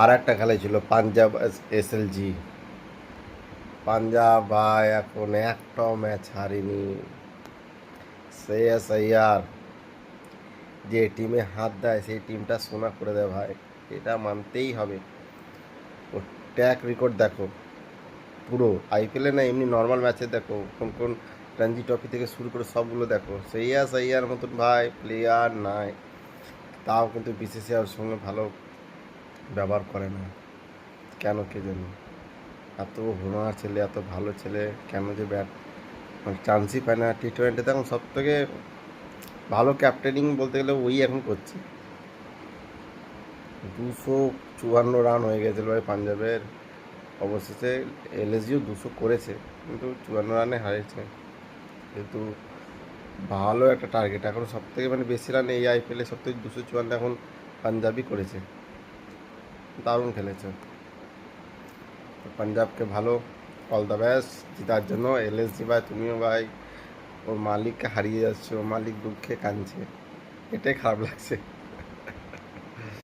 আর একটা খেলা ছিল পাঞ্জাব এসএলজি। পাঞ্জাব ভাই এখন একটাও ম্যাচ হারেনি। শ্রেয়াস আইয়ার যে টিমে হাত দেয় সেই টিমটা সোনা করে দেয় ভাই, এটা মানতেই হবে। ও ট্র্যাক রেকর্ড দেখো পুরো, আইপিএলে না এমনি নর্মাল ম্যাচে দেখো, কোন কোন রঞ্জি ট্রফি থেকে শুরু করে সবগুলো দেখো, শ্রেয়াস আইয়ার মতন ভাই প্লেয়ার নাই। তাও কিন্তু বিসিসিআইর সঙ্গে ভালো ব্যবহার করে না, কেন কে জানি। এত হুনার ছেলে, এত ভালো ছেলে, কেন যে ব্যাট মানে চান্সই পায় না। টি-20 এখন সব থেকে ভালো ক্যাপ্টেনিং বলতে গেলে ওই এখন করছে। 254 রান হয়ে গেছিলো ভাই পাঞ্জাবের, অবশেষে এলএসজিও 200 করেছে, কিন্তু 54 রানে হারিয়েছে। কিন্তু ভালো একটা টার্গেট, এখন সব থেকে মানে বেশি রান এই আইপিএলে সব থেকে 254 এখন পাঞ্জাবই করেছে, দারুণ খেলেছে। তো পাঞ্জাবকে ভালো, অল দ্য বেস্ট জেতার জন্য। এলএসজি ভাই তুমিও ভাই ওর মালিককে হারিয়ে যাচ্ছ, মালিক দুঃখে কাঁদছে, এটাই খারাপ লাগছে।